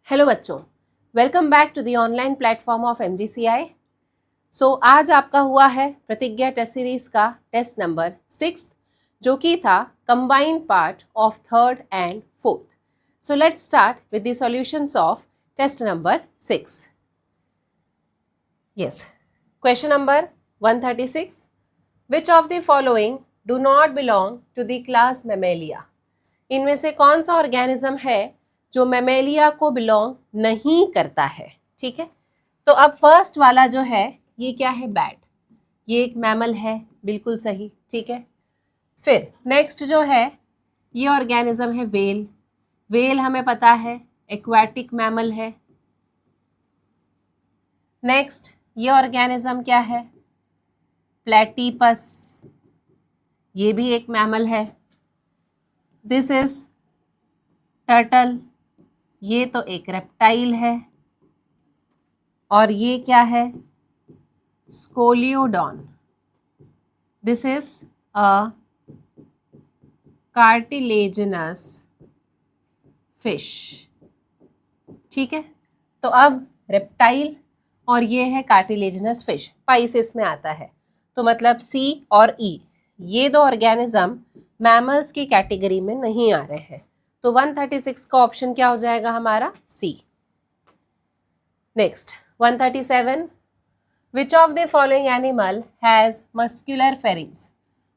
Hello बच्चों, welcome back to the online platform of MGCI। आज आपका हुआ है प्रतिज्ञा टेस्ट सीरीज का टेस्ट नंबर 6 जो कि था combined part of third and fourth. So let's start with the solutions of test number 6। Yes, question number 136, which of the following do not belong to the class Mammalia. इनमें से कौन सा organism है जो Mammalia को belong नहीं करता है। ठीक है, तो अब फर्स्ट वाला जो है ये क्या है, बैट। ये एक मैमल है, बिल्कुल सही। ठीक है, फिर नेक्स्ट जो है ये ऑर्गेनिज्म है वेल। वेल हमें पता है एक्वाटिक मैमल है। नेक्स्ट ये ऑर्गेनिज्म क्या है, प्लेटिपस, ये भी एक मैमल है। दिस इज टर्टल, ये तो एक रेप्टाइल है। और ये क्या है, scoliodon, this is a cartilaginous fish. ठीक है, तो अब रेप्टाइल और ये है कार्टिलेजिनस फिश, पाइसेस में आता है। तो मतलब सी और ई ये दो ऑर्गेनिज्म मैमल्स की कैटेगरी में नहीं आ रहे हैं। तो 136 का ऑप्शन क्या हो जाएगा हमारा, C. Next 137, which of the following animal has muscular pharynx.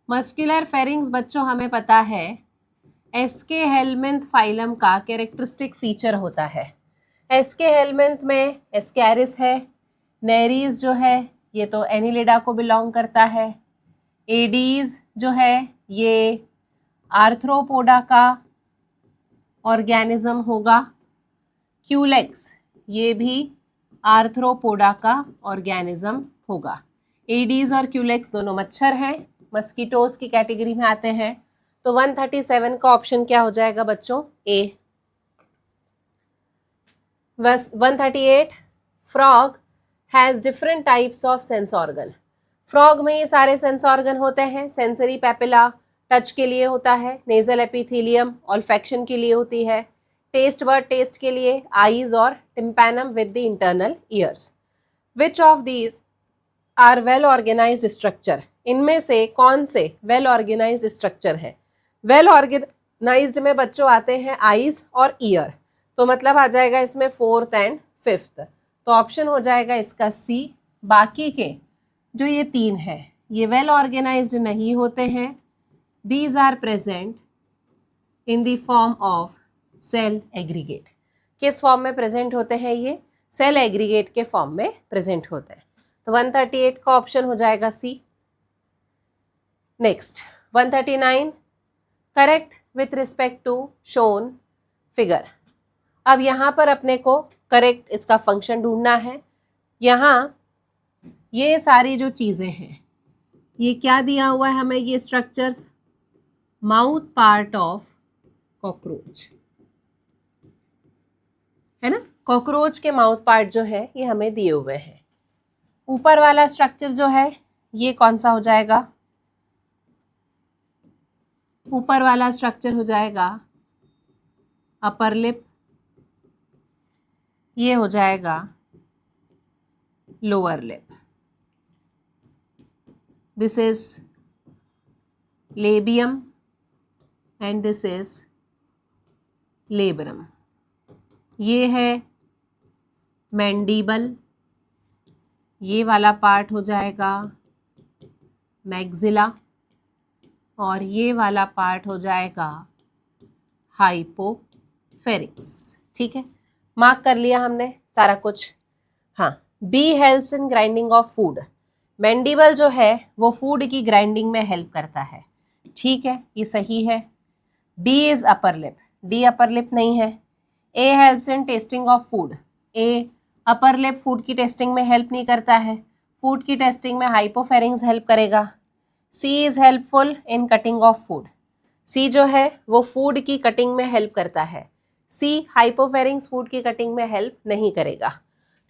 Muscular pharynx बच्चों हमें पता है एस्के हेलमिंथ फाइलम का कैरेक्टरिस्टिक फीचर होता है। एस्के हेलमिंथ में एस्कैरिस है, नेरीज जो है ये तो एनिलिडा को बिलोंग करता है, एडीज जो है ये आर्थ्रोपोडा का ऑर्गेनिज्म होगा, क्यूलेक्स ये भी आर्थ्रोपोडा का ऑर्गेनिज्म होगा। एडीज और क्यूलेक्स दोनों मच्छर हैं, मस्कीटोज की कैटेगरी में आते हैं। तो 137 का ऑप्शन क्या हो जाएगा बच्चों, ए। 138, frog has different types of sense organ. Frog में ये सारे सेंस ऑर्गन होते हैं। सेंसरी पेपिला टच के लिए होता है, नेजल एपिथेलियम ऑल्फैक्शन के लिए होती है, टेस्ट बर्ड टेस्ट के लिए, आईज और tympanum with the internal ears. Which of these are well organised structure. इनमें से कौन से वेल ऑर्गेनाइज्ड स्ट्रक्चर है। वेल ऑर्गेनाइज्ड में बच्चों आते हैं आईज और ईयर, तो मतलब आ जाएगा इसमें फोर्थ एंड फिफ्थ। तो ऑप्शन हो जाएगा इसका सी। बाकी के जो ये तीन है ये वेल ऑर्गेनाइज्ड नहीं होते हैं। These are present in the form of cell aggregate. किस फॉर्म में प्रेजेंट होते हैं ये, सेल एग्रीगेट के फॉर्म में प्रेजेंट होते हैं। तो 138 का ऑप्शन हो जाएगा C. Next 139, correct with respect to shown figure. अब यहाँ पर अपने को करेक्ट इसका फंक्शन ढूंढना है। यहाँ ये सारी जो चीज़ें हैं ये क्या दिया हुआ है हमें, ये structures, mouth part of cockroach है ना। कॉकरोच के माउथ पार्ट जो है ये हमें दिए हुए हैं। ऊपर वाला स्ट्रक्चर जो है ये कौन सा हो जाएगा, ऊपर वाला स्ट्रक्चर हो जाएगा अपर लिप, ये हो जाएगा lower lip. This is labium and this is labrum. ये है मैंडीबल, ये वाला पार्ट हो जाएगा मैग्जिला और ये वाला पार्ट हो जाएगा हाइपोफेरिंक्स। ठीक है, मार्क कर लिया हमने सारा कुछ। हाँ, B helps in grinding of food. Mandible जो है वो फूड की ग्राइंडिंग में हेल्प करता है। ठीक है, ये सही है। D is upper lip, D upper lip नहीं है। A helps in testing of food, A upper lip food की टेस्टिंग में हेल्प नहीं करता है। फूड की टेस्टिंग में हाइपोफेरिंग्स हेल्प करेगा। C is helpful in cutting of food, C जो है वो फूड की कटिंग में हेल्प करता है। सी हाइपोफेरिंग्स फूड की कटिंग में हेल्प नहीं करेगा।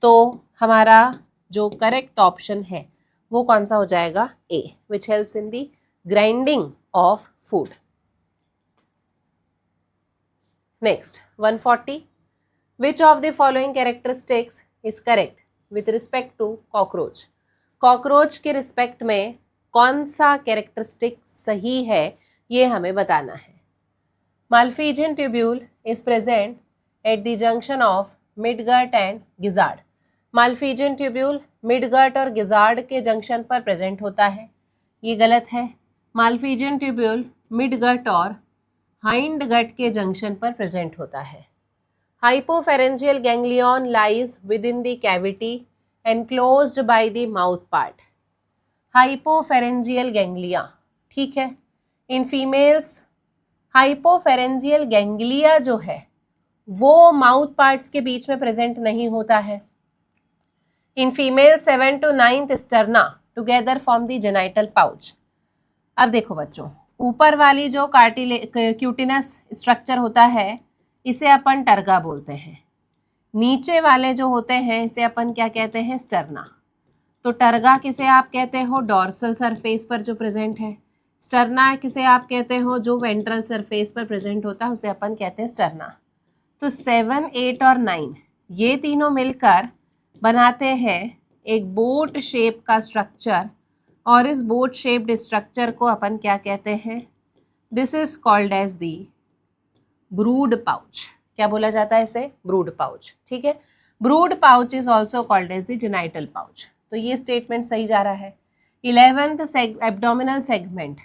तो हमारा जो करेक्ट ऑप्शन है वो कौन सा हो जाएगा, A, which helps in the grinding of food. Next 140, which of the following characteristics is correct with respect to cockroach? Cockroach के रिस्पेक्ट में कौन सा कैरेक्टरिस्टिक सही है ये हमें बताना है। Malpighian tubule is present at the junction of midgut and gizzard. Malpighian tubule midgut और गिजार्ड के जंक्शन पर प्रेजेंट होता है, ये गलत है। माल्फीजियन ट्यूब्यूल मिडगट और हाइंड गट के जंक्शन पर प्रेजेंट होता है। Hypopharyngeal ganglion lies within the cavity enclosed by the mouth part. Hypopharyngeal ganglia, ठीक है। इन फीमेल्स हाइपोफेरेंजियल गैंग्लिया जो है वो माउथ पार्ट्स के बीच में प्रेजेंट नहीं होता है। In female 7 to 9th sterna together form the genital pouch. अब देखो बच्चों, ऊपर वाली जो क्यूटिनस स्ट्रक्चर होता है इसे अपन टर्गा बोलते हैं, नीचे वाले जो होते हैं इसे अपन क्या कहते हैं, स्टर्ना। तो टर्गा किसे आप कहते हो, डॉर्सल सरफेस पर जो प्रेजेंट है। स्टर्ना किसे आप कहते हो, जो वेंट्रल सरफेस पर प्रेजेंट होता है उसे अपन कहते हैं स्टर्ना। तो 7, 8 और 9 ये तीनों मिलकर बनाते हैं एक बोट शेप का स्ट्रक्चर, और इस बोट शेप्ड स्ट्रक्चर को अपन क्या कहते हैं, this is called as the brood pouch. क्या बोला जाता है इसे, ब्रूड पाउच, ठीक है। Brood pouch is also called as the genital pouch. तो ये स्टेटमेंट सही जा रहा है। 11th abdominal segment.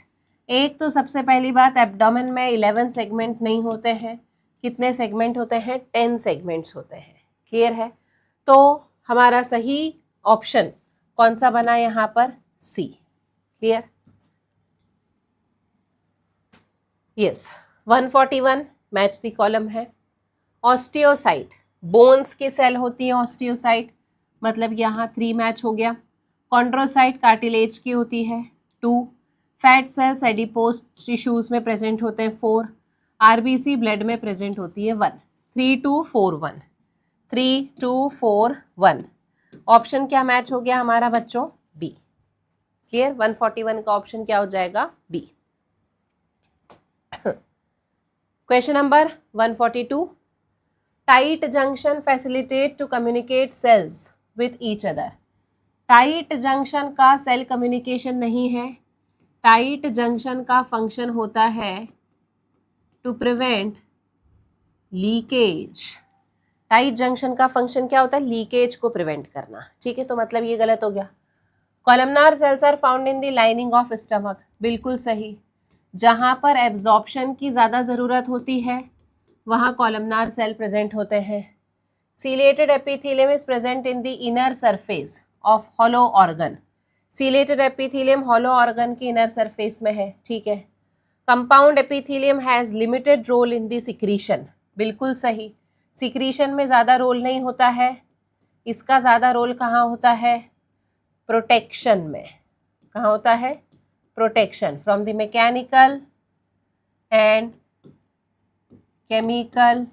एक तो सबसे पहली बात, एब्डोमेन में 11 सेगमेंट नहीं होते हैं। कितने सेगमेंट होते हैं, 10 सेगमेंट्स होते हैं। क्लियर है। तो हमारा सही ऑप्शन कौन सा बना यहाँ पर, C. Clear, yes. 141 match the column है। ऑस्टियोसाइट, बोन्स की सेल होती है ऑस्टियोसाइट, मतलब यहाँ 3 मैच हो गया। कॉन्ड्रोसाइट कार्टिलेज की होती है 2। फैट सेल्स एडिपोज टिश्यूज में प्रेजेंट होते हैं 4। आरबीसी ब्लड में प्रेजेंट होती है 1। 3, 2, 4, 1। 3, 2, 4, 1। ऑप्शन क्या मैच हो गया हमारा बच्चों, बी। क्लियर, 141 का ऑप्शन क्या हो जाएगा, B. Question number 142। Tight junction facilitate to communicate cells with each other. Tight junction का सेल कम्युनिकेशन नहीं है। टाइट जंक्शन का फंक्शन होता है to prevent leakage. Tight junction का फंक्शन क्या होता है, लीकेज को प्रिवेंट करना, ठीक है। तो मतलब ये गलत हो गया। Columnar cells are found in the lining of stomach, बिल्कुल सही। जहाँ पर एब्जॉर्प्शन की ज़्यादा ज़रूरत होती है वहाँ कॉलमनार सेल प्रेजेंट होते हैं। Ciliated epithelium is present in the inner surface of hollow organ. Ciliated epithelium hollow organ की इनर सरफेस में है, ठीक है। Compound epithelium has limited role in the secretion, बिल्कुल सही। सिक्रीशन में ज़्यादा रोल नहीं होता है, इसका ज़्यादा रोल कहाँ होता है, प्रोटेक्शन में। कहाँ होता है, protection from the mechanical and chemical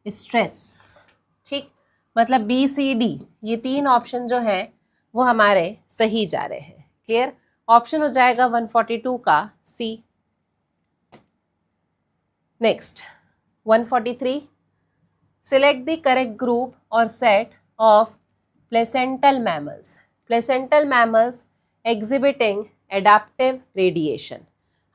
stress, ठीक। मतलब बी सी डी ये 3 ऑप्शन जो है वो हमारे सही जा रहे हैं। क्लियर, ऑप्शन हो जाएगा 142 का C. Next 143। Select the correct group और set of placental mammals. Placental mammals exhibiting adaptive radiation.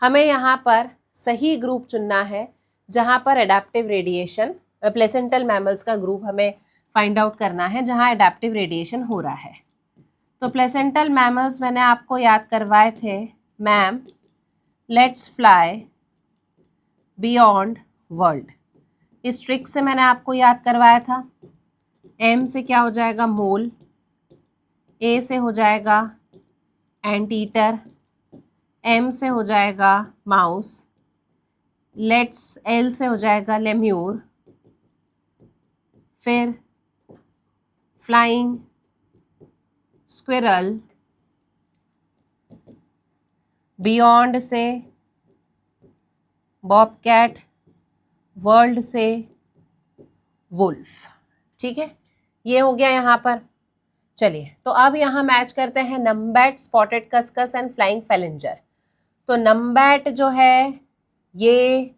हमें यहाँ पर सही ग्रुप चुनना है जहाँ पर एडाप्टिव रेडिएशन, प्लेसेंटल मैमल्स का ग्रुप हमें फाइंड आउट करना है जहाँ एडाप्टिव रेडिएशन हो रहा है। तो प्लेसेंटल मैमल्स मैंने आपको याद करवाए थे, ma'am let's fly beyond world. इस ट्रिक से मैंने आपको याद करवाया था। एम से क्या हो जाएगा, मोल। ए से हो जाएगा एंटीटर। एम से हो जाएगा माउस। लेट्स, एल से हो जाएगा लेम्यूर। फिर फ्लाइंग स्क्विरल। बियॉन्ड से बॉबकैट। वर्ल्ड से वुल्फ, ठीक है। ये हो गया यहाँ पर। चलिए तो अब यहाँ मैच करते हैं numbat, spotted cuscus and flying phalanger. तो नम्बैट जो है ये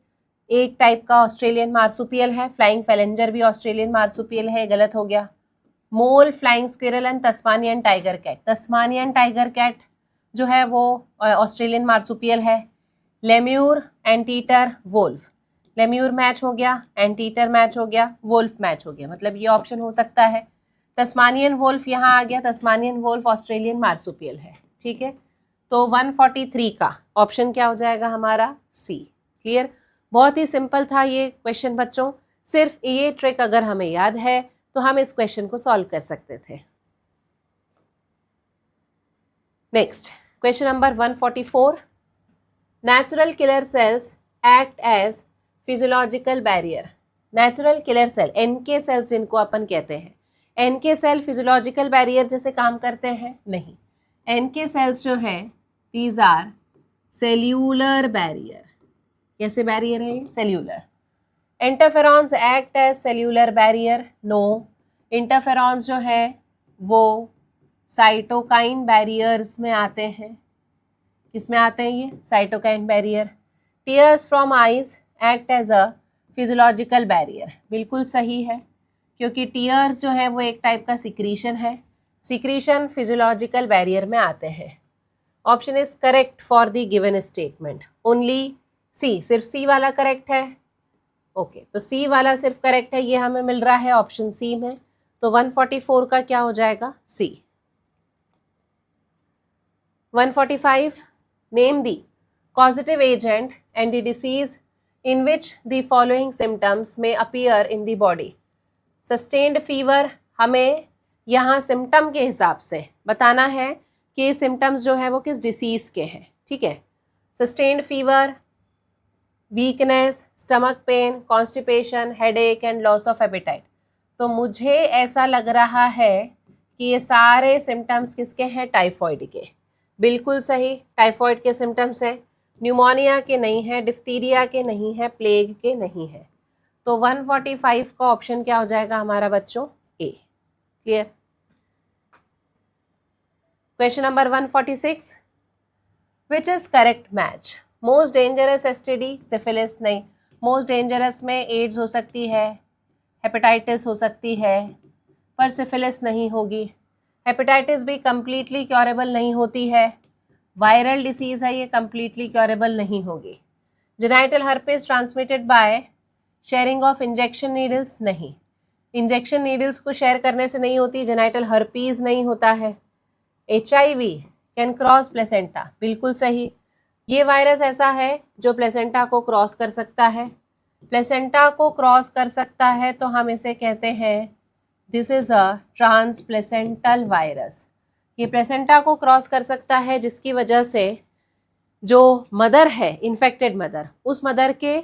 एक टाइप का ऑस्ट्रेलियन मार्सुपियल है, फ्लाइंग फैलेंजर भी ऑस्ट्रेलियन मार्सुपियल है, गलत हो गया। Mole, flying squirrel and Tasmanian tiger cat, Tasmanian tiger cat जो है वो ऑस्ट्रेलियन मार्सुपियल है। Lemur, anteater, wolf, lemur match हो गया, एंटीटर मैच हो गया, वोल्फ मैच हो गया, मतलब ये ऑप्शन हो सकता है। तस्मानियन वोल्फ यहाँ आ गया, तस्मानियन वोल्फ ऑस्ट्रेलियन मार्सुपियल है, ठीक है। तो 143 का ऑप्शन क्या हो जाएगा हमारा? सी। क्लियर? बहुत ही सिंपल था ये क्वेश्चन बच्चों, सिर्फ ये ट्रिक अगर हमें याद है तो हम इस क्वेश्चन को सॉल्व कर सकते थे। Next question number 144, natural killer cells act as physiological barrier. Natural killer cell, NK cells जिनको अपन कहते हैं, एनके सेल फिजियोलॉजिकल बैरियर जैसे काम करते हैं? नहीं, एनके सेल्स जो है दीज आर सेल्यूलर बैरियर। कैसे बैरियर है? Cellular. Interferons act as cellular barrier? No, interferons जो है वो साइटोकाइन बैरियर्स में आते हैं। किस में आते हैं ये? Cytokine barrier. Tears from eyes act as a physiological barrier, बिल्कुल सही है, क्योंकि टीयर्स जो है वो एक टाइप का सिक्रीशन है, सिक्रीशन फिजियोलॉजिकल बैरियर में आते हैं। Option is correct for the given statement, only C, सिर्फ सी वाला करेक्ट है। ओके, तो सी वाला सिर्फ करेक्ट है, ये हमें मिल रहा है ऑप्शन सी में, तो 144 का क्या हो जाएगा? सी। 145, name the causative agent and the disease in which the following symptoms may appear in the body. Sustained fever, हमें यहाँ सिम्टम के हिसाब से बताना है कि सिम्टम्स जो है वो किस डिसीज़ के हैं, ठीक है। Sustained fever, weakness, stomach pain, constipation, headache and loss of appetite. तो मुझे ऐसा लग रहा है कि ये सारे सिम्टम्स किसके हैं? टाइफॉइड के। बिल्कुल सही, टाइफॉइड के सिम्टम्स हैं, न्यूमोनिया के नहीं है, डिफ्थीरिया के नहीं है, प्लेग के नहीं है। तो 145 का ऑप्शन क्या हो जाएगा हमारा बच्चों? A. Clear? Question number 146, which is correct match? Most dangerous STD syphilis? नहीं, मोस्ट डेंजरस में एड्स हो सकती है, हेपेटाइटिस हो सकती है, पर सिफिलिस नहीं होगी। हेपेटाइटिस भी कम्प्लीटली क्योरेबल नहीं होती है, वायरल डिसीज़ है, ये कम्प्लीटली क्योरेबल नहीं होगी। Genital herpes transmitted by sharing of injection needles? नहीं, इंजेक्शन नीडल्स को शेयर करने से नहीं होती, जेनाइटल हर्पीज नहीं होता है। HIV can cross placenta? बिल्कुल सही, ये वायरस ऐसा है जो प्लेसेंटा को क्रॉस कर सकता है। प्लेसेंटा को क्रॉस कर सकता है तो हम इसे कहते हैं दिस इज़ अ ट्रांसप्लेसेंटल वायरस। ये प्लेसेंटा को क्रॉस कर सकता है जिसकी वजह से जो मदर है, इन्फेक्टेड मदर, उस मदर के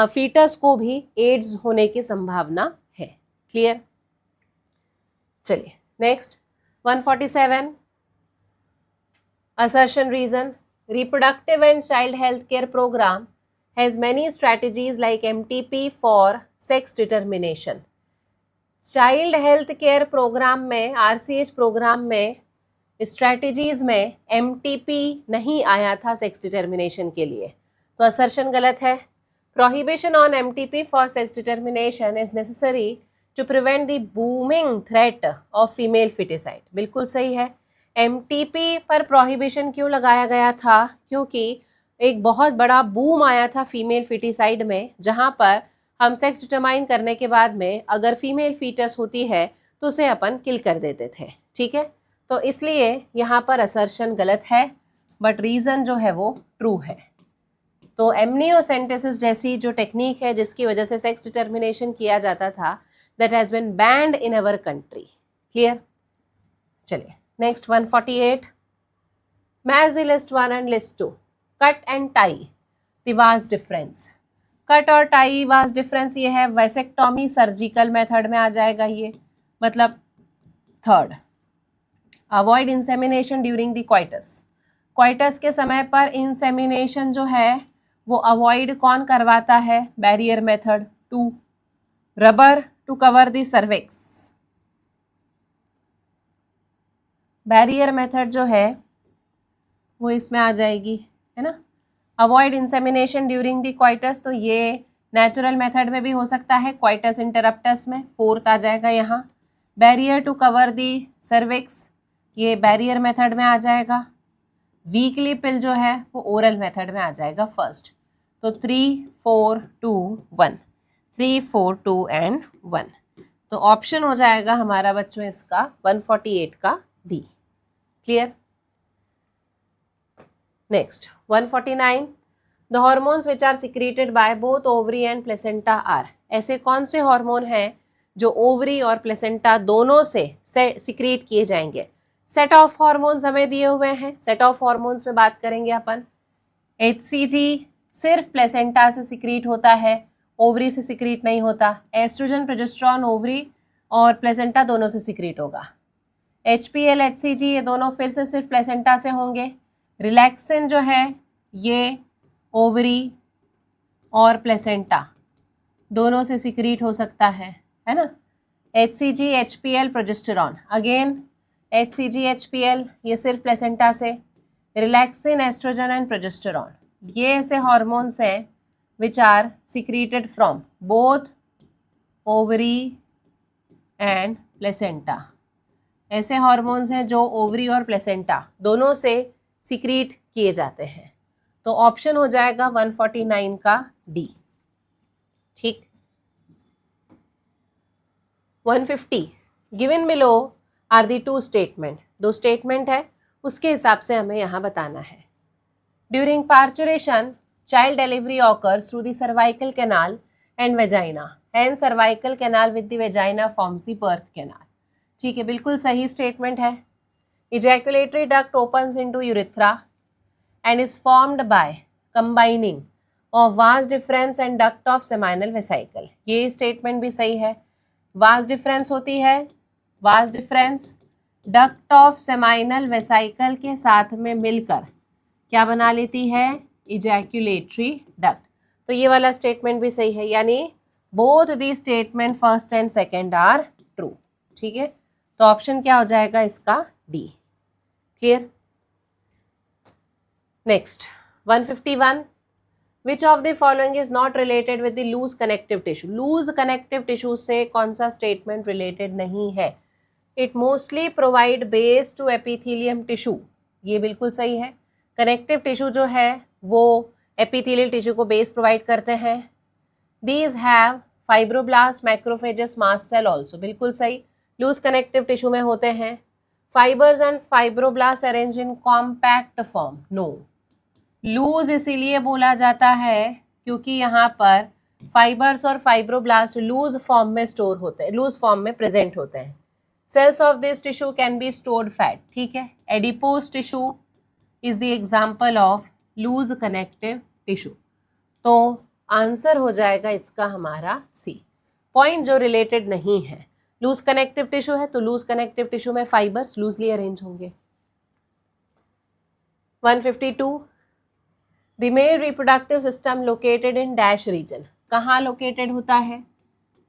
फीटस को भी एड्स होने की संभावना है। क्लियर? चलिए next 147, assertion reason, reproductive and child health care program has many strategies like MTP for sex determination. Child health care programme में, RCH प्रोग्राम में स्ट्रैटेजीज में MTP नहीं आया था सेक्स डिटर्मिनेशन के लिए, तो असर्शन गलत है। Prohibition on MTP for sex determination is necessary to prevent the booming threat of female foeticide? बिल्कुल सही है। MTP पर प्रोहिबिशन क्यों लगाया गया था? क्योंकि एक बहुत बड़ा बूम आया था फीमेल फिटिसाइड में, जहाँ पर हम सेक्स डिटरमाइन करने के बाद में अगर फीमेल फीटस होती है तो उसे अपन किल कर देते थे, ठीक है। तो इसलिए यहाँ पर असर्शन गलत है, बट रीज़न जो है वो ट्रू है। तो एमनियोसेंटेसिस जैसी जो टेक्निक है जिसकी वजह से सेक्स डिटर्मिनेशन किया जाता था, that has been banned in our country. Clear? चलिए next 148, match the list 1 and list 2, cut and tie the vast difference. Cut और टाई वास्ट डिफरेंस ये है वैसेक्टॉमी, सर्जिकल मेथड में आ जाएगा ये, मतलब third. Avoid insemination during the coitus, coitus के समय पर इंसेमिनेशन जो है वो अवॉइड कौन करवाता है? Barrier method. 2, rubber to cover the cervix, barrier method जो है वो इसमें आ जाएगी, है ना। Avoid insemination during the coitus, तो ये नेचुरल मेथड में भी हो सकता है, क्वाइटस इंटरप्टस में 4th आ जाएगा यहाँ। Barrier to cover the cervix, ये बैरियर मेथड में आ जाएगा। वीकली पिल जो है वो ओरल मेथड में आ जाएगा फर्स्ट। तो 3, 4, 2, 1, 3, 4, 2 एंड 1। तो ऑप्शन हो जाएगा हमारा बच्चों इसका 148 का D. Clear. Next 149, the hormones which are secreted by both ovary and placenta are, ऐसे कौन से हार्मोन हैं जो ओवरी और प्लेसेंटा दोनों से सिक्रीट किए जाएंगे। सेट ऑफ हार्मोन्स हमें दिए हुए हैं, सेट ऑफ हार्मोन्स में बात करेंगे अपन। HCG सिर्फ प्लेसेंटा से सिक्रीट होता है, ओवरी से सिक्रीट नहीं होता। एस्ट्रोजन प्रोजेस्टेरॉन ओवरी और प्लेसेंटा दोनों से सिक्रीट होगा। HPL HCG ये दोनों फिर से सिर्फ प्लेसेंटा से होंगे। रिलैक्सिन जो है ये ओवरी और प्लेसेंटा दोनों से सिक्रीट हो सकता है ना। HCG HPL progesterone, again HCG HPL ये सिर्फ प्लेसेंटा से। रिलैक्सिन एस्ट्रोजन एंड प्रोजेस्टेरॉन ये ऐसे हॉर्मोन्स हैं which are secreted from both ovary and placenta, ऐसे हॉर्मोन्स हैं जो ओवरी और प्लेसेंटा दोनों से सिक्रीट किए जाते हैं। तो ऑप्शन हो जाएगा 149 का डी। ठीक। 150, given below are the 2 statement, 2 statement है उसके हिसाब से हमें यहाँ बताना है। During parturition child delivery occurs through the cervical canal and vagina, and cervical canal with the vagina forms the birth canal. ठीक है, बिल्कुल सही स्टेटमेंट है। Ejaculatory duct opens into urethra and is formed by combining of vas deferens and duct of seminal vesicle, ये statement भी सही है। vas deferens होती है, vas deferens duct of seminal vesicle के साथ में मिलकर क्या बना लेती है, ejaculatory duct। तो ये वाला स्टेटमेंट भी सही है, यानी both the statement first and second are true। ठीक है, तो ऑप्शन क्या हो जाएगा इसका D. Clear. Next 151, which of the following is not related with the loose connective tissue, loose connective tissue से कौन सा स्टेटमेंट रिलेटेड नहीं है। It mostly provide base to epithelium tissue, ये बिल्कुल सही है। कनेक्टिव टिश्यू जो है वो एपिथेलियल टिश्यू को बेस प्रोवाइड करते हैं। These have fibroblast macrophages mast cell also, बिल्कुल सही, लूज कनेक्टिव टिश्यू में होते हैं। Fibres and fibroblast arrange in compact form, no. Loose इसीलिए बोला जाता है क्योंकि यहाँ पर फाइबर्स और फाइब्रोब्लास्ट लूज फॉर्म में स्टोर होते हैं, लूज फॉर्म में प्रेजेंट होते हैं। Cells of this tissue can be stored fat, ठीक है। Adipose tissue is the example of loose connective tissue. तो आंसर हो जाएगा इसका हमारा सी, पॉइंट जो रिलेटेड नहीं है। लूज कनेक्टिव टिश्यू है तो लूज कनेक्टिव टिश्यू में फाइबर्स लूजली अरेंज होंगे। 152, the male reproductive system located in dash region, कहाँ लोकेटेड होता है,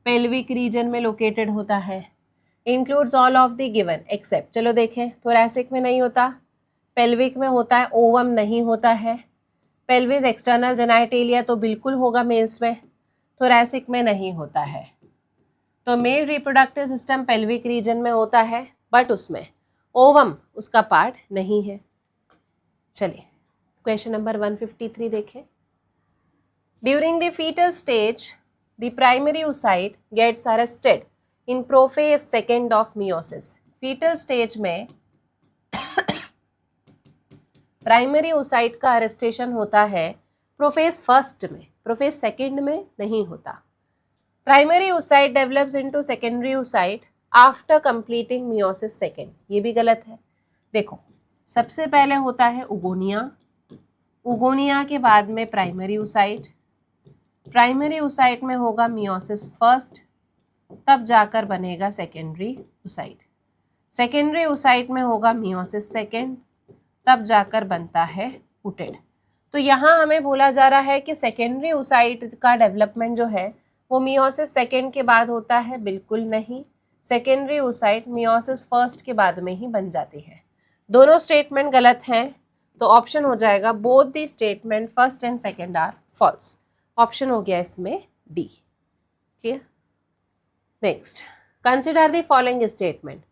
पेल्विक रीजन में लोकेटेड होता है। Includes all of the given except, चलो देखें, थोरैसिक में नहीं होता, पेल्विक में होता है, ओवम नहीं होता है। पेल्विस एक्सटर्नल जेनाइटेलिया तो बिल्कुल होगा मेल्स में, थोरैसिक में नहीं होता है। तो mail reproductive system pelvic region में होता है, बट उसमें ओवम उसका पार्ट नहीं है। चलिए क्वेश्चन नंबर 153 देखें। During the foetal stage the primary oocyte gets arrested in prophase second of meiosis. Foetal stage में प्राइमरी oocyte का अरेस्टेशन होता है प्रोफेज फर्स्ट में, प्रोफेज सेकेंड में नहीं होता। Primary oocyte develops into secondary oocyte after completing meiosis second, ये भी गलत है। देखो, सबसे पहले होता है उगोनिया, उगोनिया के बाद में प्राइमरी oocyte, प्राइमरी oocyte में होगा मियोसिस फर्स्ट, तब जाकर बनेगा सेकेंडरी oocyte। सेकेंडरी oocyte में होगा मियोसिस सेकेंड, तब जाकर बनता है पुटेड। तो यहाँ हमें बोला जा रहा है कि सेकेंडरी oocyte का डेवलपमेंट जो है वो मियोसिस सेकेंड के बाद होता है, बिल्कुल नहीं। सेकेंडरी oocyte मियोसिस फर्स्ट के बाद में ही बन जाती है। दोनों स्टेटमेंट गलत हैं, तो ऑप्शन हो जाएगा both the statement first and second are false. Option हो गया इसमें D. Clear? Next, consider the following statement.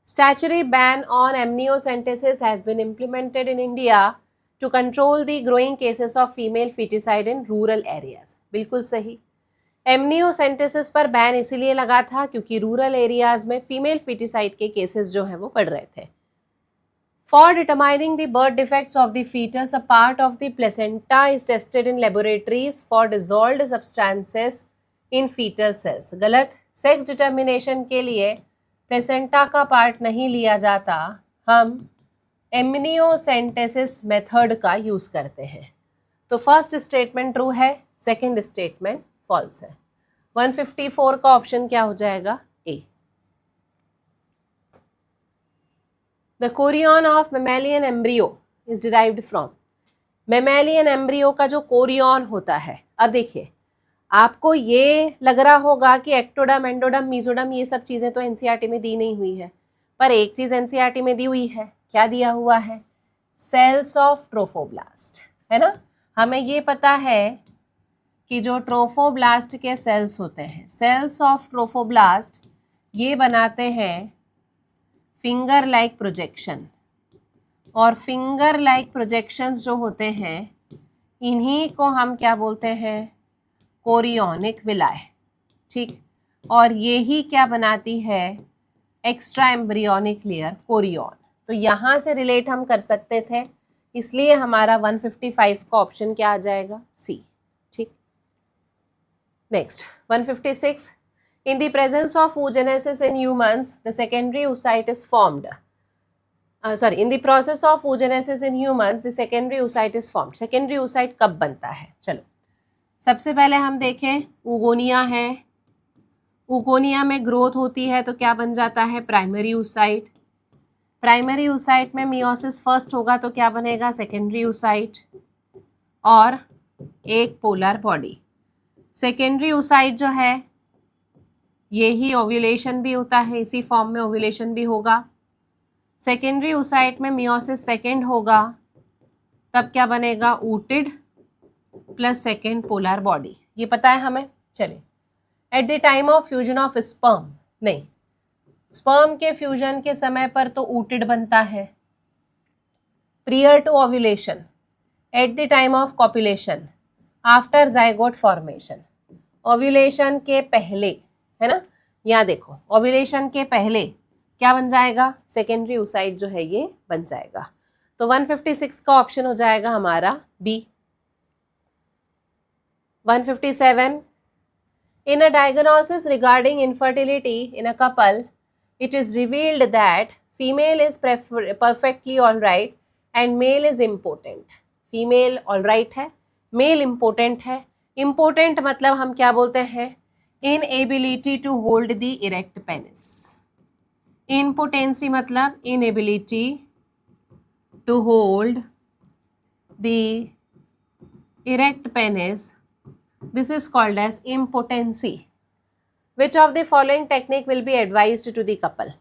Statutory ban on amniocentesis has been implemented in India to control the growing cases of female feticide in rural areas. बिल्कुल सही। Amniocentesis पर ban इसीलिए लगा था क्योंकि रूरल एरियाज में female foeticide के cases जो हैं वो बढ़ रहे थे। For determining the birth defects of the fetus, a part of the placenta is tested in laboratories for dissolved substances in fetal cells. गलत। सेक्स डिटर्मिनेशन के लिए प्लेसेंटा का पार्ट नहीं लिया जाता, हम एमनियोसेंटेसिस मेथड का यूज़ करते हैं। तो फर्स्ट स्टेटमेंट ट्रू है, सेकंड स्टेटमेंट फॉल्स है। 154 का ऑप्शन क्या हो जाएगा? A. The chorion of mammalian embryo is derived from. Mammalian embryo का जो कोरियन होता है, अब देखिए आपको ये लग रहा होगा कि एक्टोडम, एंडोडम, मीजोडम ये सब चीज़ें तो एनसीईआरटी में दी नहीं हुई है, पर एक चीज़ एनसीईआरटी में दी हुई है। क्या दिया हुआ है? सेल्स ऑफ ट्रोफोब्लास्ट, है ना। हमें ये पता है कि जो ट्रोफोब्लास्ट के सेल्स होते हैं, सेल्स ऑफ ट्रोफोब्लास्ट, ये बनाते हैं फिंगर लाइक प्रोजेक्शन, और फिंगर लाइक प्रोजेक्शंस जो होते हैं इन्हीं को हम क्या बोलते हैं? कोरियोनिक विलाय। ठीक, और यही क्या बनाती है? Extra embryonic layer, Korean. तो यहाँ से रिलेट हम कर सकते थे, इसलिए हमारा 155 का ऑप्शन क्या आ जाएगा? सी। ठीक, next 156। In the presence of oogenesis in humans, the secondary oocyte is formed. In the process of oogenesis in humans, the secondary oocyte is formed. secondary oocyte कब बनता है? चलो सबसे पहले हम देखें, ऊगोनिया है, ऊगोनिया में ग्रोथ होती है तो क्या बन जाता है? Primary oocyte। प्राइमरी oocyte में मियोसिस फर्स्ट होगा तो क्या बनेगा? सेकेंडरी oocyte और एक पोलर बॉडी। सेकेंडरी oocyte जो है यही ओव्यूलेशन भी होता है, इसी फॉर्म में ओव्यूलेशन भी होगा। सेकेंडरी oocyte में मियोसिस सेकेंड होगा, तब क्या बनेगा? Ootid plus second polar body. ये पता है हमें। चलिए, at the time of fusion of sperm, नहीं, स्पर्म के फ्यूजन के समय पर तो ऊटिड बनता है। Prior to ovulation, at the time of copulation, after zygote formation. Ovulation के पहले, है ना, यहाँ देखो ओव्यूलेशन के पहले क्या बन जाएगा? सेकेंडरी oocyte जो है ये बन जाएगा। तो 156 का ऑप्शन हो जाएगा हमारा B. 157. In a diagnosis regarding infertility in a couple, it is revealed that female is perfectly all right and male is impotent. Female all right है, male impotent है। Impotent मतलब हम क्या बोलते हैं? Inability to hold the erect penis. Impotency मतलब inability to hold the erect penis. This is called as impotency. Which of the following technique will be advised to the couple?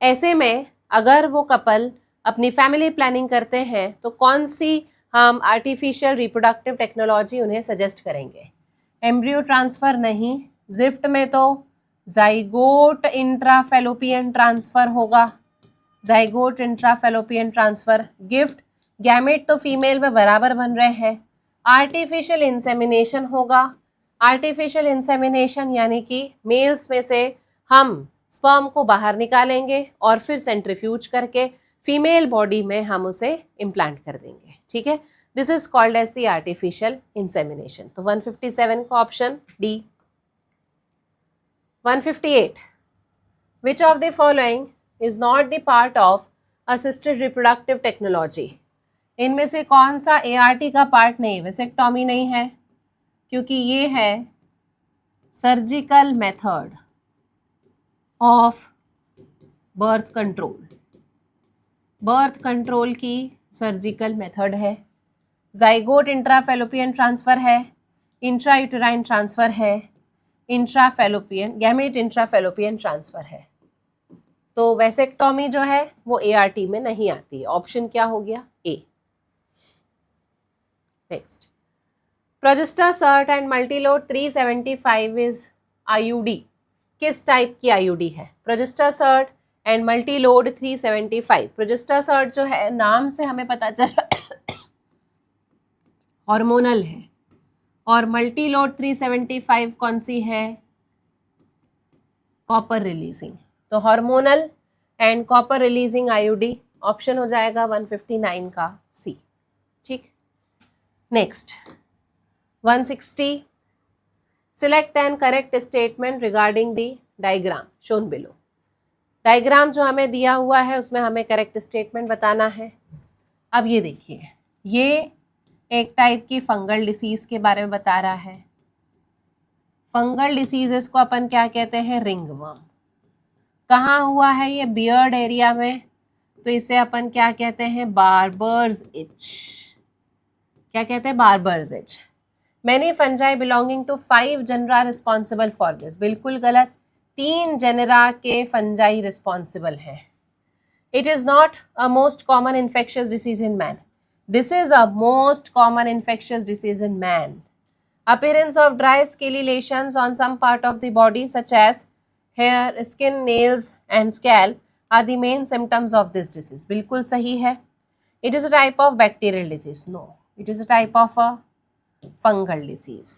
ऐसे में अगर वो कपल अपनी फैमिली प्लानिंग करते हैं तो कौन सी हम आर्टिफिशियल रिप्रोडक्टिव टेक्नोलॉजी उन्हें सजेस्ट करेंगे? एम्ब्रियो ट्रांसफ़र नहीं, जिफ्ट में तो जाइगोट इंट्राफेलोपियन ट्रांसफ़र होगा, zygote intrafallopian transfer. Gift gamete तो फीमेल में बराबर बन रहे हैं। आर्टिफिशियल इंसेमिनेशन होगा। आर्टिफिशियल इंसेमिनेशन यानी कि मेल्स में से हम स्पर्म को बाहर निकालेंगे और फिर सेंट्रीफ्यूज करके फीमेल बॉडी में हम उसे इम्प्लांट कर देंगे। ठीक है, this is called as the artificial insemination. तो 157 का option D. 158. Which of the following is not the part of assisted reproductive technology? इनमें से कौन सा ART का पार्ट नहीं? वेसेक्टॉमी नहीं है क्योंकि ये है surgical method of birth control. Birth control की सर्जिकल मेथड है। जाइगोट इंट्राफेलोपियन ट्रांसफ़र है, इंट्रायूटेराइन ट्रांसफ़र है, इंट्राफेलोपियन गैमेट इंट्राफेलोपियन ट्रांसफ़र है। तो वेसेक्टॉमी जो है वो ART में नहीं आती है। ऑप्शन क्या हो गया? A. Next, Progestasert and Multiload 375 is IUD, किस टाइप की आईयूडी है? Progestasert and Multiload 375, Progestasert जो है नाम से हमें पता चल रहा हार्मोनल है, और मल्टीलोड 375 कौन सी है? Copper releasing. तो hormonal and copper releasing IUD, option हो जाएगा 159 का सी। ठीक, next 160, select and correct statement regarding the diagram shown below. Diagram जो हमें दिया हुआ है उसमें हमें करेक्ट स्टेटमेंट बताना है। अब ये देखिए, ये एक टाइप की फंगल डिसीज के बारे में बता रहा है। फंगल डिसीजेस को अपन क्या कहते हैं? रिंगवर्म। कहाँ हुआ है ये? बियर्ड एरिया में, तो इसे अपन क्या कहते हैं? Barber's itch. क्या कहते हैं? Barber's itch. Many fungi belonging to 5 genera responsible for this, बिल्कुल गलत। 3 जेनरा के फंजाई रिस्पॉन्सिबल हैं। It is not a most common infectious disease in man, this is a most common infectious disease in man. Appearance of dry scaly lesions on some part of the body such as hair, skin, nails and scalp are the main symptoms of this disease. बिल्कुल सही है। It is a type of bacterial disease. No, it is a type of a fungal disease.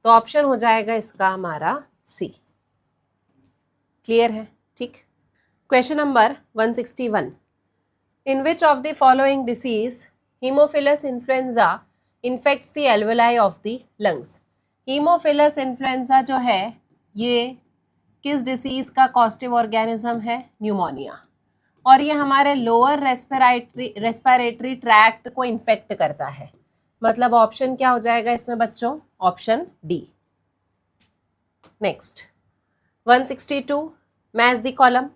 तो option हो जाएगा इसका हमारा सी। Clear है? ठीक। Question number 161, in which of the following disease Haemophilus influenza infects the alveoli of the lungs? Haemophilus influenza जो है ये किस डिसीज का कॉस्टिव ऑर्गेनिज्म है? न्यूमोनिया। और ये हमारे लोअर रेस्पिरेटरी ट्रैक्ट को इन्फेक्ट करता है। मतलब ऑप्शन क्या हो जाएगा इसमें बच्चों? Option D. Next 162, match the column.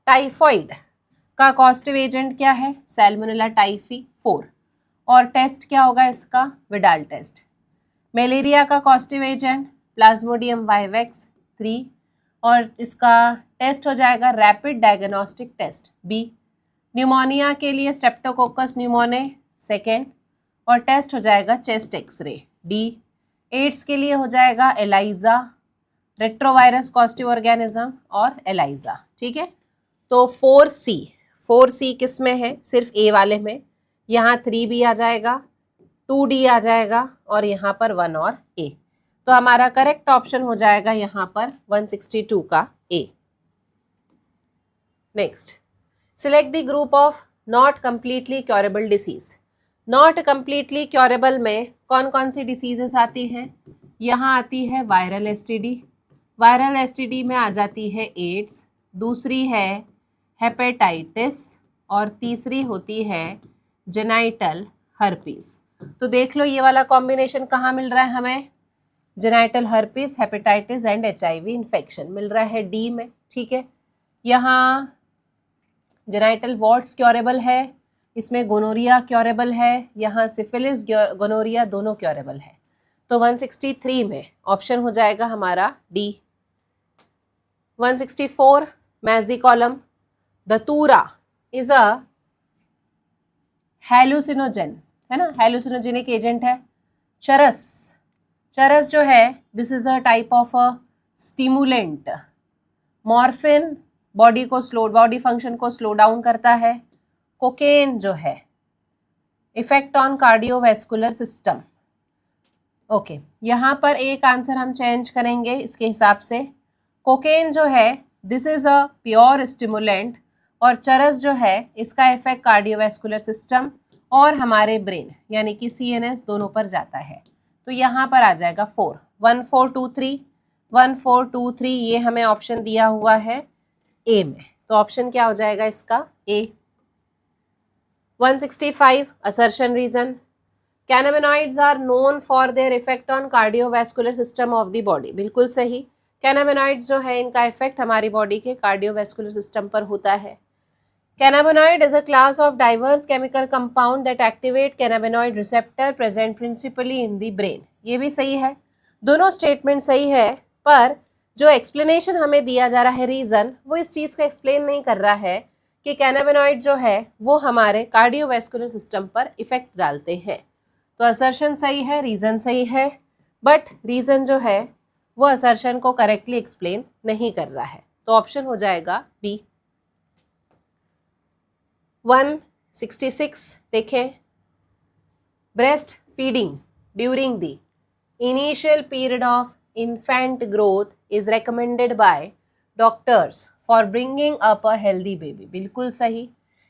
Typhoid का कॉस्टिव एजेंट क्या है? Salmonella typhi 4। और टेस्ट क्या होगा इसका? Widal test. मलेरिया का कॉस्टिव एजेंट प्लाज्मोडियम वाइवेक्स 3, और इसका टेस्ट हो जाएगा rapid diagnostic test B. Pneumonia के लिए स्ट्रेप्टोकोकस न्यूमोने 2, और टेस्ट हो जाएगा चेस्ट एक्सरे डी। एड्स के लिए हो जाएगा एलाइजा, रेट्रोवायरस कॉस्टिव ऑर्गेनिज्म और एलाइजा। ठीक है, तो 4C किस में है? सिर्फ ए वाले में। यहाँ 3B आ जाएगा, 2D आ जाएगा, और यहाँ पर 1 और A। तो हमारा करेक्ट ऑप्शन हो जाएगा यहाँ पर 162 का A। Next, select the group of not completely curable disease. Not completely curable में कौन कौन सी डिसीजेस आती हैं? यहाँ आती है वायरल एसटीडी। वायरल एसटीडी में आ जाती है एड्स, दूसरी है हेपेटाइटिस, और तीसरी होती है जेनाइटल हर्पीस। तो देख लो ये वाला कॉम्बिनेशन कहाँ मिल रहा है हमें? Genital herpes, hepatitis and HIV infection मिल रहा है डी में। ठीक है, यहाँ जेनाइटल वॉर्ट्स क्योरेबल है, इसमें गोनोरिया क्योरेबल है, यहाँ सिफिलिस गोनोरिया दोनों क्योरेबल है। तो 163 में ऑप्शन हो जाएगा हमारा डी। 164, match the column. धतूरा इज अ हेलुसिनोजन, है ना, हेलुसिनोजेनिक एजेंट है। चरस जो है this is a type of a stimulant. Morphine body function को स्लो डाउन करता है। कोकेन जो है effect on cardiovascular system. Okay, यहाँ पर एक आंसर हम चेंज करेंगे इसके हिसाब से। कोकेन जो है this is a pure stimulant, और चरस जो है इसका इफेक्ट कार्डियोवैस्कुलर सिस्टम और हमारे ब्रेन यानी कि CNS दोनों पर जाता है। तो यहाँ पर आ जाएगा 4। 1423 ये हमें ऑप्शन दिया हुआ है ए में। तो ऑप्शन क्या हो जाएगा इसका? A. 165, assertion reason. Cannabinoids are known for their effect on cardiovascular system of the body. बिल्कुल सही। कैनाबिनॉइड्स जो है इनका इफेक्ट हमारी बॉडी के कार्डियोवैस्कुलर सिस्टम पर होता है। Cannabinoid is a class of diverse chemical compound that activate cannabinoid receptor present principally in the brain. ये भी सही है, दोनों स्टेटमेंट सही है, पर जो एक्सप्लेनेशन हमें दिया जा रहा है रीज़न, वो इस चीज़ को एक्सप्लेन नहीं कर रहा है कि कैनाबिनॉइड जो है वो हमारे कार्डियोवैस्कुलर सिस्टम पर इफेक्ट डालते हैं। तो असर्शन सही है, रीज़न सही है, बट रीज़न जो है वो असर्शन को करेक्टली एक्सप्लेन नहीं कर रहा है। तो ऑप्शन हो जाएगा बी। 166 देखें, breast feeding during the initial period of infant growth is recommended by doctors for bringing up a healthy baby। बिल्कुल सही।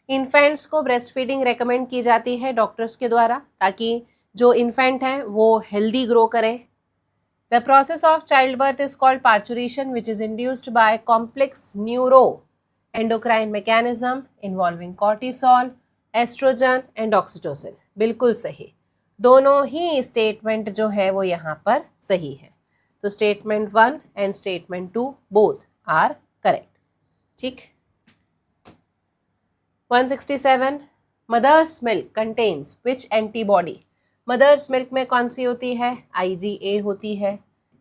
इन्फेंट्स को ब्रेस्ट फीडिंग रेकमेंड की जाती है डॉक्टर्स के द्वारा ताकि जो इन्फेंट है वो हेल्दी ग्रो करे। The process of child birth is called parturition which is induced by complex neuro endocrine mechanism involving cortisol, oestrogen and oxytocin. बिल्कुल सही। दोनों ही स्टेटमेंट जो है वो यहाँ पर सही है। तो statement 1 and statement 2 both are correct. ठीक। 167 mother's milk contains which antibody. Mother's milk में कौन सी होती है? IgA होती है।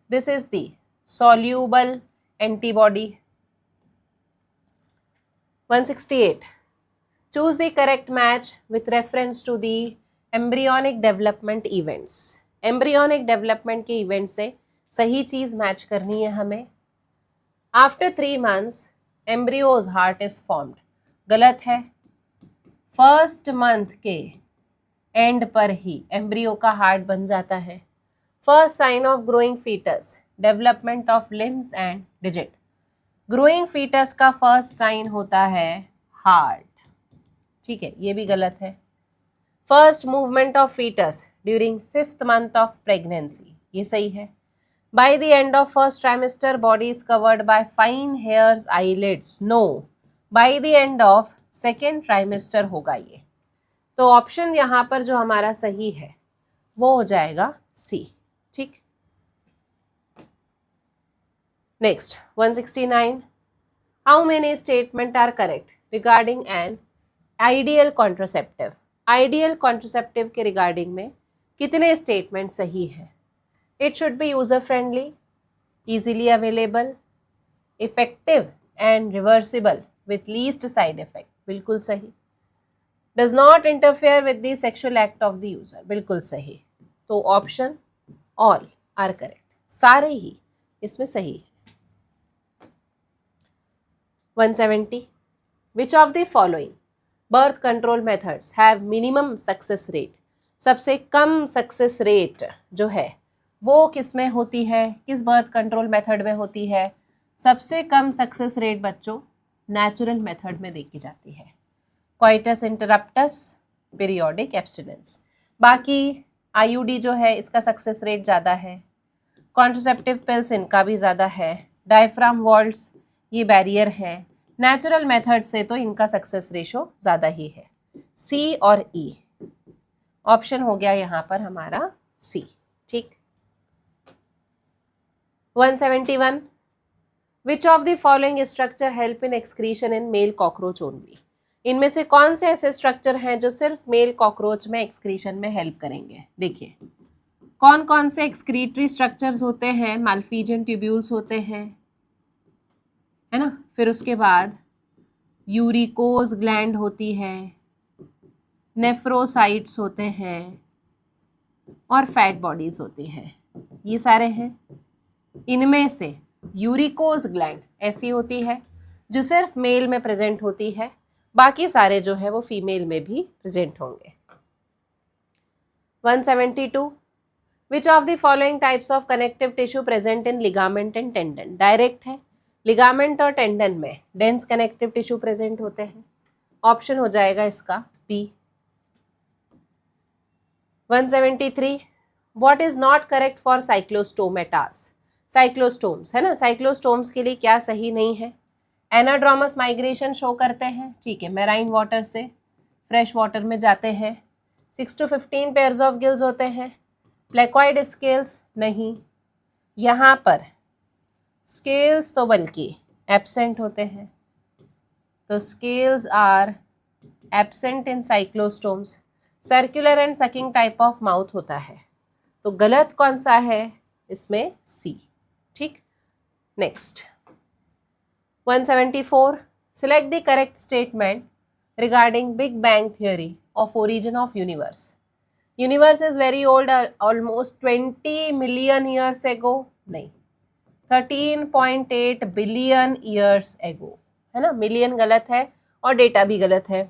This is the soluble antibody. 168 choose the correct match with reference to the embryonic development events. Embryonic development के event से सही चीज मैच करनी है हमें। After 3 months embryo's heart is formed. गलत है। फर्स्ट मंथ के एंड पर ही एम्ब्रियो का हार्ट बन जाता है। First sign of growing foetus development of limbs and digit. Growing foetus का फर्स्ट साइन होता है हार्ट। ठीक है, ये भी गलत है। First movement of foetus during 5th month of pregnancy, ये सही है। By the end of first trimester, body is covered by fine hairs, eyelids. No. By the end of second trimester होगा ये। तो ऑप्शन यहाँ पर जो हमारा सही है वो हो जाएगा सी। ठीक। Next 169 how many statement are correct regarding an ideal contraceptive. Ideal contraceptive के रिगार्डिंग में कितने स्टेटमेंट सही हैं? It should be user friendly, easily available, effective and reversible with least side effect। बिल्कुल सही। Does not interfere with the sexual act of the user। बिल्कुल सही। तो ऑप्शन all are correct। सारे ही इसमें सही है। 170 Which of the following birth control methods have minimum success rate। सबसे कम सक्सेस रेट जो है वो किस में होती है? किस बर्थ कंट्रोल मेथड में होती है? सबसे कम सक्सेस रेट बच्चों नेचुरल मेथड में देखी जाती है। Coitus interruptus, periodic abstinence. बाकी IUD जो है इसका सक्सेस रेट ज़्यादा है। कॉन्ट्रासेप्टिव पिल्स इनका भी ज़्यादा है। डायफ्राम वॉल्व्स ये बैरियर है। नेचुरल मेथड से तो इनका सक्सेस रेशो ज़्यादा ही है। C और E ऑप्शन हो गया यहाँ पर हमारा C। ठीक। 171 Which of the following structure help in excretion in male cockroach only। इनमें से कौन से ऐसे स्ट्रक्चर हैं जो सिर्फ मेल कॉकरोच में एक्सक्रीशन में हेल्प करेंगे? देखिए कौन कौन से एक्सक्रीटरी स्ट्रक्चर्स होते हैं। माल्फीजियन ट्यूब्यूल्स होते हैं, है ना। फिर उसके बाद यूरिकोज ग्लैंड होती है, नेफ्रोसाइट्स होते हैं और फैट बॉडीज होती हैं। ये सारे हैं। इनमें से यूरिकोज ग्लैंड ऐसी होती है जो सिर्फ मेल में प्रेजेंट होती है, बाकी सारे जो है वो फीमेल में भी प्रेजेंट होंगे। 172 which of the following types of connective tissue present in ligament and tendon. Direct है। लिगामेंट और टेंडन में डेंस कनेक्टिव टिश्यू प्रेजेंट होते हैं। ऑप्शन हो जाएगा इसका B. 173 what is not correct for cyclostomata. Cyclostomes है ना, साइक्लोस्टोम्स के लिए क्या सही नहीं है? एनाड्रोमस माइग्रेशन शो करते हैं, ठीक है, मैराइन वाटर से फ्रेश वाटर में जाते हैं। 6 to 15 पेयर्स ऑफ गिल्स होते हैं। प्लेकॉइड स्केल्स नहीं, यहाँ पर स्केल्स तो बल्कि एब्सेंट होते हैं, तो scales are absent in cyclostomes. Circular and sucking type of mouth होता है, तो गलत कौन सा है इसमें? सी। ठीक। Next 174 Select the correct statement regarding Big Bang theory of origin of universe. Universe is very old, almost 20 million years ago. नहीं, 13.8 बिलियन ईयर्स एगो, है ना. मिलियन गलत है और डेटा भी गलत है.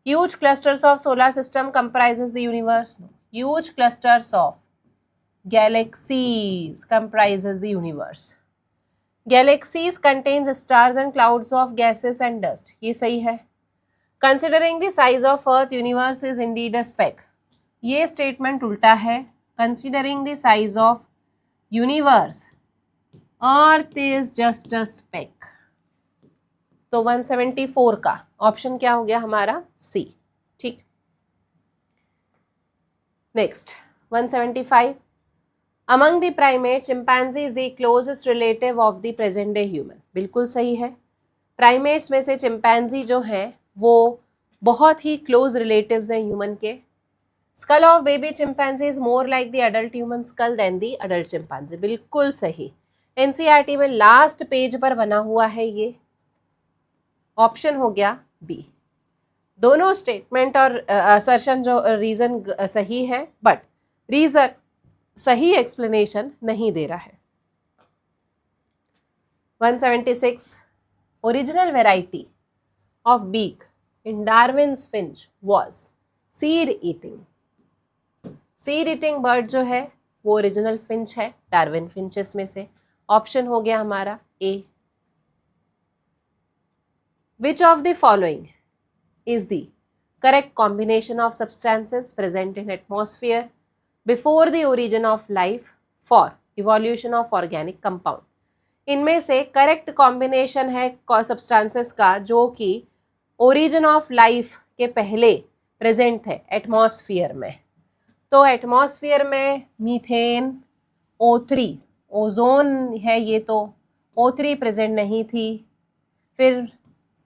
Huge clusters of solar system comprises the universe. No. Huge clusters of galaxies comprises the universe. Galaxies contains stars and clouds of gases and dust. ये सही है. Considering the size of Earth, universe is indeed a speck. ये statement उल्टा है. Considering the size of universe, Earth is just a speck. तो 174 का option क्या हो गया हमारा? सी. ठीक. Next 175. Among the primates, chimpanzee is the closest relative of the present day human. बिल्कुल सही है. प्राइमेट्स में से चिंपैंजी जो हैं वो बहुत ही क्लोज रिलेटिव्स हैं ह्यूमन के. Skull of baby chimpanzee is more like the adult human skull than the adult chimpanzee. बिल्कुल सही. एनसीईआरटी में लास्ट पेज पर बना हुआ है ये. ऑप्शन हो गया बी. दोनों स्टेटमेंट और असर्शन जो रीजन सही है, बट रीजन सही एक्सप्लेनेशन नहीं दे रहा है. 176. Original variety of beak in Darwin's finch was seed eating. Seed eating bird जो है वो ओरिजिनल फिंच है डार्विन फिंचेस में से. ऑप्शन हो गया हमारा ए. Which of the following is the correct combination of substances present in atmosphere before the origin of life for evolution of organic compound? इनमें से करेक्ट कॉम्बिनेशन है सब्सटेंसेस का जो कि ओरिजिन ऑफ लाइफ के पहले प्रेजेंट थे एटमॉस्फेयर में. तो एटमॉस्फेयर में मीथेन, O3, ओजोन है ये, तो O3 प्रेजेंट नहीं थी. फिर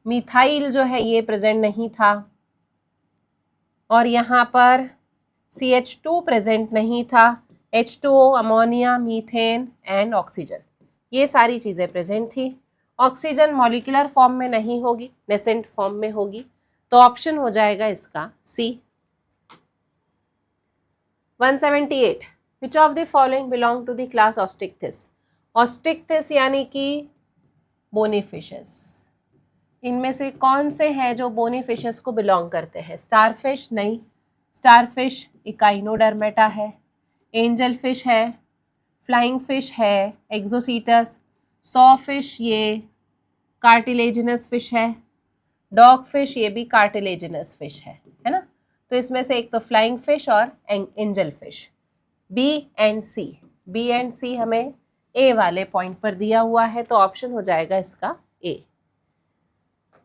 मिथाइल जो है ये प्रेजेंट नहीं था. और यहाँ पर CH2 प्रेजेंट नहीं था. H2O, ammonia, methane and oxygen, ये सारी चीज़ें प्रेजेंट थी. ऑक्सीजन मॉलिक्यूलर फॉर्म में नहीं होगी, नेसेंट फॉर्म में होगी. तो ऑप्शन हो जाएगा इसका C. 178. Which of the following belong to the class Osteichthyes. Osteichthyes यानी कि बोनी फिशेस. इनमें से कौन से हैं जो बोनी फिशेस को बिलोंग करते हैं? स्टारफिश नहीं, स्टारफिश इकाइनोडर्मेटा है. एंजल फिश है, फ्लाइंग फिश है, एक्सोसीटस. सॉ फिश ये कार्टिलेजिनस फिश है. डॉग फिश ये भी कार्टिलेजिनस फिश है ना. तो इसमें से एक तो फ्लाइंग फिश और angel fish. B and C. B and C हमें ए वाले पॉइंट पर दिया हुआ है, तो ऑप्शन हो जाएगा इसका A.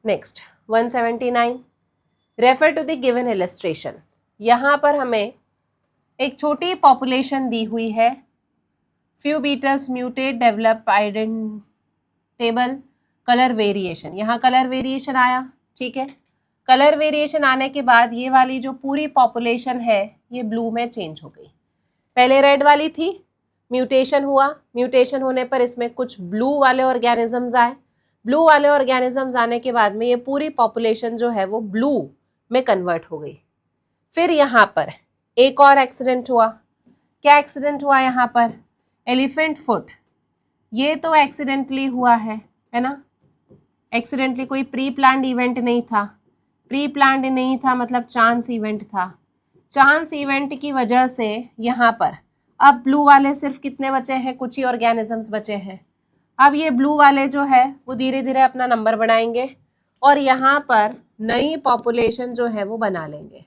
Next 179. Refer to the given illustration. यहाँ पर हमें एक छोटी पॉपुलेशन दी हुई है. Few beetles mutate develop identifiable colour variation. यहाँ कलर वेरिएशन आया, ठीक है. कलर वेरिएशन आने के बाद ये वाली जो पूरी पॉपुलेशन है ये ब्लू में चेंज हो गई. पहले रेड वाली थी, म्यूटेशन हुआ. म्यूटेशन होने पर इसमें कुछ ब्लू वाले ऑर्गेनिजम्स आए. ब्लू वाले ऑर्गेनिजम्स आने के बाद में ये पूरी पॉपुलेशन जो है वो ब्लू में कन्वर्ट हो गई. फिर यहाँ पर एक और एक्सीडेंट हुआ. क्या एक्सीडेंट हुआ यहाँ पर? Elephant foot. ये तो एक्सीडेंटली हुआ है ना. एक्सीडेंटली, कोई प्री प्लान्ड इवेंट नहीं था. प्री प्लान्ड नहीं था मतलब चांस इवेंट था. चांस इवेंट की वजह से यहाँ पर अब ब्लू वाले सिर्फ कितने बचे हैं? कुछ ही ऑर्गेनिजम्स बचे हैं. अब ये ब्लू वाले जो है वो धीरे धीरे अपना नंबर बढ़ाएंगे और यहाँ पर नई पॉपुलेशन जो है वो बना लेंगे.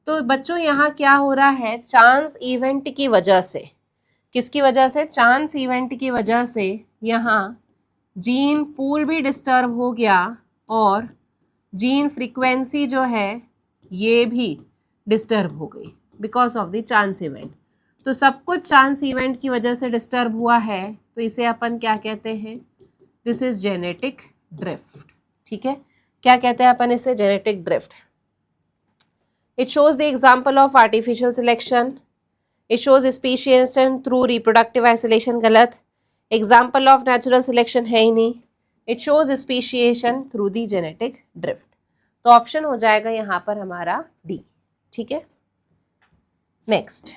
तो बच्चों यहाँ क्या हो रहा है? चांस इवेंट की वजह से, किसकी वजह से? चांस इवेंट की वजह से यहाँ जीन पूल भी डिस्टर्ब हो गया और जीन फ्रीक्वेंसी जो है ये भी डिस्टर्ब हो गई because of the chance event. तो सब कुछ चांस इवेंट की वजह से डिस्टर्ब हुआ है, तो इसे अपन क्या कहते हैं? This is genetic drift. ठीक है, क्या कहते हैं अपन इसे? Genetic drift. It shows the example of artificial selection. It shows speciation through reproductive isolation. गलत. एग्जाम्पल ऑफ नेचुरल सिलेक्शन है ही नहीं. It shows speciation through the genetic drift. तो ऑप्शन हो जाएगा यहाँ पर हमारा डी। ठीक है, next,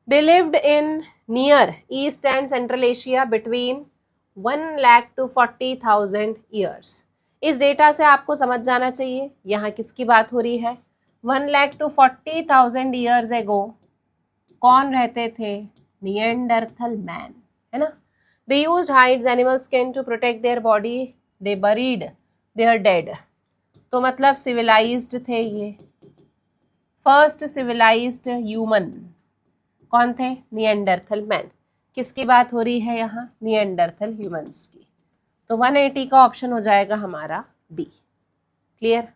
they lived in Near East and Central Asia between 1 lakh to 40,000 years. इस डेटा से आपको समझ जाना चाहिए यहाँ किसकी बात हो रही है। 1 लाख to 40,000 ईयर्स एगो कौन रहते थे? निएंडरथल मैन, है ना। They used hides, animal skin to protect their body, they buried their dead. तो मतलब सिविलाइज्ड थे ये, फर्स्ट सिविलाइज्ड ह्यूमन कौन थे? Neanderthal man. किसकी बात हो रही है यहाँ? निएंडरथल ह्यूमंस की। तो 180 का ऑप्शन हो जाएगा हमारा बी। क्लियर?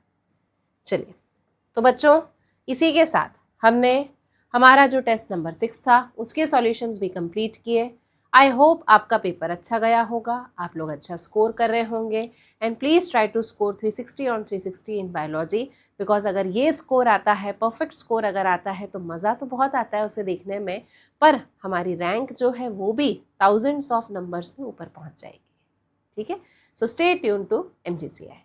चलिए, तो बच्चों इसी के साथ हमने हमारा जो टेस्ट नंबर 6 था उसके सॉल्यूशंस भी कंप्लीट किए। आई होप आपका पेपर अच्छा गया होगा, आप लोग अच्छा स्कोर कर रहे होंगे। And please try to score 360 on 360 in biology, because अगर ये स्कोर आता है, परफेक्ट स्कोर अगर आता है, तो मज़ा तो बहुत आता है उसे देखने में, पर हमारी रैंक जो है वो भी थाउजेंड्स ऑफ नंबर्स में ऊपर पहुंच जाएगी। ठीक है, so stay tune to MGCI।